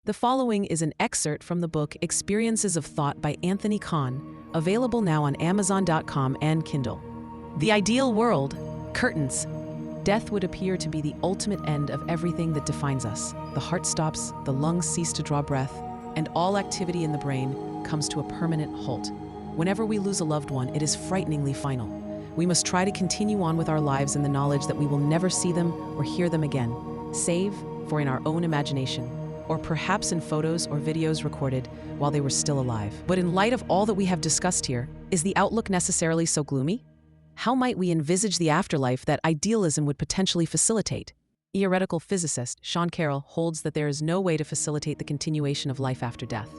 The following is an excerpt from the book Experiences of Thought by Anthony Kahn, available now on Amazon.com and Kindle. The ideal world, curtains. Death would appear to be the ultimate end of everything that defines us. The heart stops, the lungs cease to draw breath, and all activity in the brain comes to a permanent halt. Whenever we lose a loved one, it is frighteningly final. We must try to continue on with our lives in the knowledge that we will never see them or hear them again, save for in our own imagination, or perhaps in photos or videos recorded while they were still alive. But in light of all that we have discussed here, is the outlook necessarily so gloomy? How might we envisage the afterlife that idealism would potentially facilitate? Theoretical physicist Sean Carroll holds that there is no way to facilitate the continuation of life after death.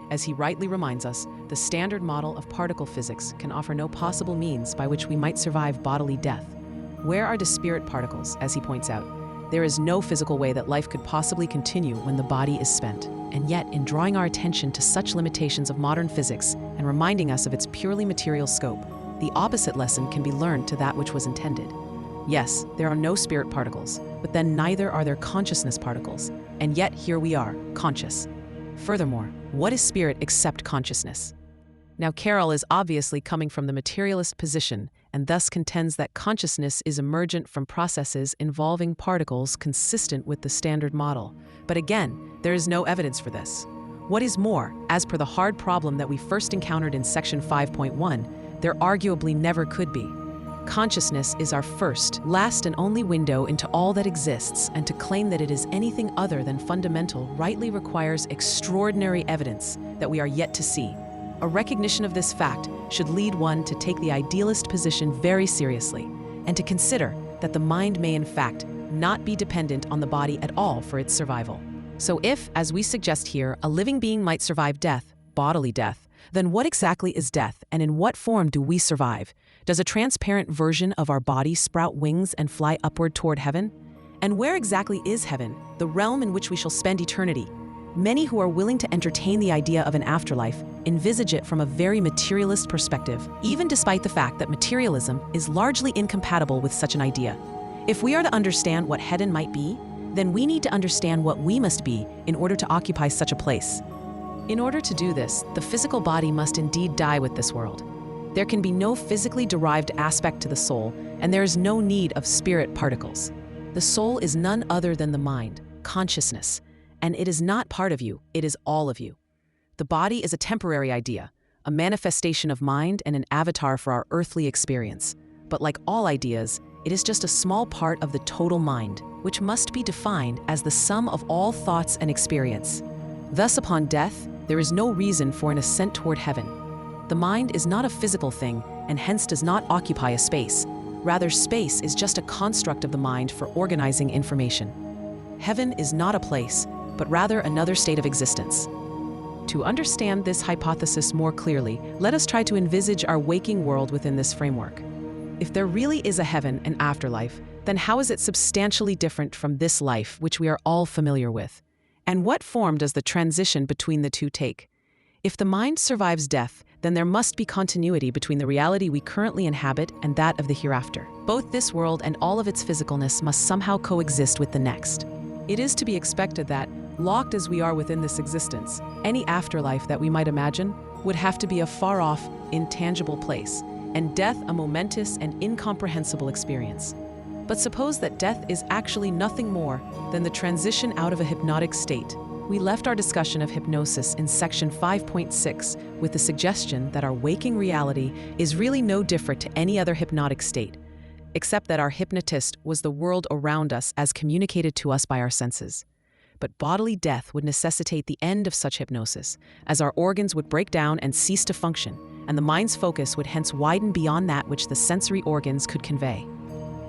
As he rightly reminds us, the standard model of particle physics can offer no possible means by which we might survive bodily death. Where are the spirit particles, as he points out? There is no physical way that life could possibly continue when the body is spent. And yet, in drawing our attention to such limitations of modern physics and reminding us of its purely material scope, the opposite lesson can be learned to that which was intended. Yes, there are no spirit particles, but then neither are there consciousness particles. And yet, here we are, conscious. Furthermore, what is spirit except consciousness? Now, Carroll is obviously coming from the materialist position and thus contends that consciousness is emergent from processes involving particles consistent with the standard model. But again, there is no evidence for this. What is more, as per the hard problem that we first encountered in section 5.1, there arguably never could be. Consciousness is our first, last and only window into all that exists, and to claim that it is anything other than fundamental rightly requires extraordinary evidence that we are yet to see. A recognition of this fact should lead one to take the idealist position very seriously, and to consider that the mind may in fact not be dependent on the body at all for its survival. So if, as we suggest here, a living being might survive death, bodily death, then what exactly is death, and in what form do we survive? Does a transparent version of our body sprout wings and fly upward toward heaven? And where exactly is heaven, the realm in which we shall spend eternity? Many who are willing to entertain the idea of an afterlife envisage it from a very materialist perspective, even despite the fact that materialism is largely incompatible with such an idea. If we are to understand what heaven might be, then we need to understand what we must be in order to occupy such a place. In order to do this, the physical body must indeed die with this world. There can be no physically derived aspect to the soul, and there is no need of spirit particles. The soul is none other than the mind, consciousness, and it is not part of you, it is all of you. The body is a temporary idea, a manifestation of mind and an avatar for our earthly experience. But like all ideas, it is just a small part of the total mind, which must be defined as the sum of all thoughts and experience. Thus, upon death, there is no reason for an ascent toward heaven. The mind is not a physical thing, and hence does not occupy a space. Rather, space is just a construct of the mind for organizing information. Heaven is not a place, but rather another state of existence. To understand this hypothesis more clearly, let us try to envisage our waking world within this framework. If there really is a heaven and afterlife, then how is it substantially different from this life which we are all familiar with? And what form does the transition between the two take? If the mind survives death, then there must be continuity between the reality we currently inhabit and that of the hereafter. Both this world and all of its physicalness must somehow coexist with the next. It is to be expected that, locked as we are within this existence, any afterlife that we might imagine would have to be a far-off, intangible place, and death a momentous and incomprehensible experience. But suppose that death is actually nothing more than the transition out of a hypnotic state. We left our discussion of hypnosis in section 5.6 with the suggestion that our waking reality is really no different to any other hypnotic state, except that our hypnotist was the world around us as communicated to us by our senses. But bodily death would necessitate the end of such hypnosis, as our organs would break down and cease to function, and the mind's focus would hence widen beyond that which the sensory organs could convey.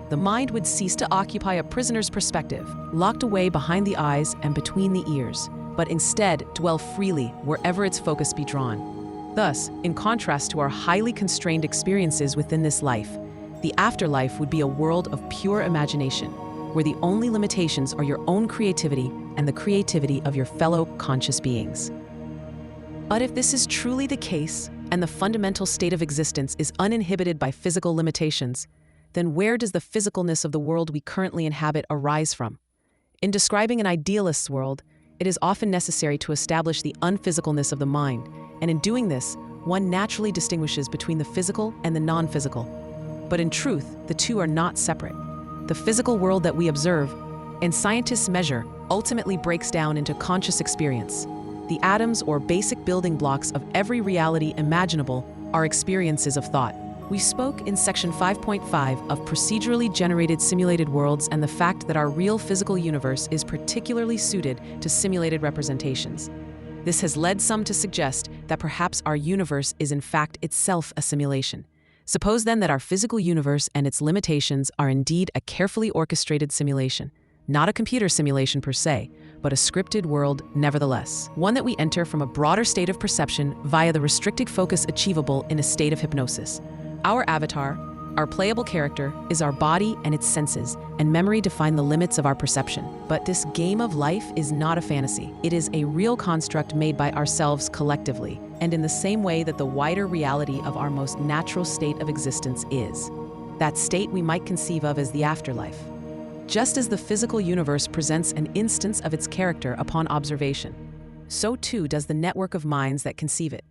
The mind would cease to occupy a prisoner's perspective, locked away behind the eyes and between the ears, but instead dwell freely wherever its focus be drawn. Thus, in contrast to our highly constrained experiences within this life, the afterlife would be a world of pure imagination, where the only limitations are your own creativity and the creativity of your fellow conscious beings. But if this is truly the case, and the fundamental state of existence is uninhibited by physical limitations, then where does the physicalness of the world we currently inhabit arise from? In describing an idealist's world, it is often necessary to establish the unphysicalness of the mind, and in doing this, one naturally distinguishes between the physical and the non-physical. But in truth, the two are not separate. The physical world that we observe, and scientists measure, ultimately breaks down into conscious experience. The atoms or basic building blocks of every reality imaginable are experiences of thought. We spoke in section 5.5 of procedurally generated simulated worlds and the fact that our real physical universe is particularly suited to simulated representations. This has led some to suggest that perhaps our universe is in fact itself a simulation. Suppose then that our physical universe and its limitations are indeed a carefully orchestrated simulation, not a computer simulation per se, but a scripted world nevertheless, one that we enter from a broader state of perception via the restricted focus achievable in a state of hypnosis. Our avatar, our playable character, is our body and its senses, and memory define the limits of our perception. But this game of life is not a fantasy. It is a real construct made by ourselves collectively, and in the same way that the wider reality of our most natural state of existence is. That state we might conceive of as the afterlife. Just as the physical universe presents an instance of its character upon observation, so too does the network of minds that conceive it.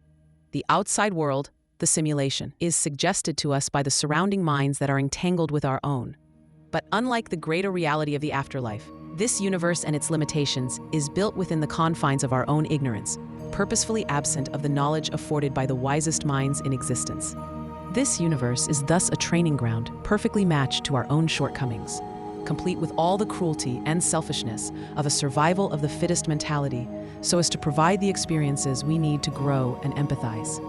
The outside world, the simulation, is suggested to us by the surrounding minds that are entangled with our own. But unlike the greater reality of the afterlife, this universe and its limitations is built within the confines of our own ignorance, purposefully absent of the knowledge afforded by the wisest minds in existence. This universe is thus a training ground perfectly matched to our own shortcomings, complete with all the cruelty and selfishness of a survival of the fittest mentality, so as to provide the experiences we need to grow and empathize.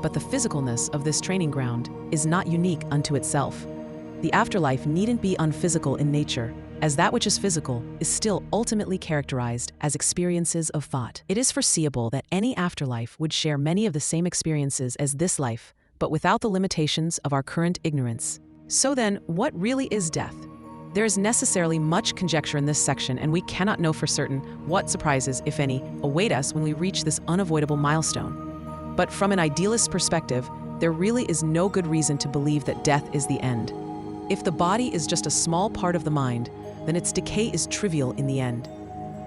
But the physicalness of this training ground is not unique unto itself. The afterlife needn't be unphysical in nature, as that which is physical is still ultimately characterized as experiences of thought. It is foreseeable that any afterlife would share many of the same experiences as this life, but without the limitations of our current ignorance. So then, what really is death? There is necessarily much conjecture in this section, and we cannot know for certain what surprises, if any, await us when we reach this unavoidable milestone. But from an idealist perspective, there really is no good reason to believe that death is the end. If the body is just a small part of the mind, then its decay is trivial in the end.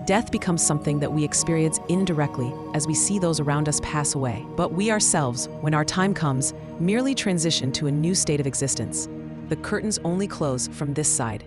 Death becomes something that we experience indirectly as we see those around us pass away. But we ourselves, when our time comes, merely transition to a new state of existence. The curtains only close from this side.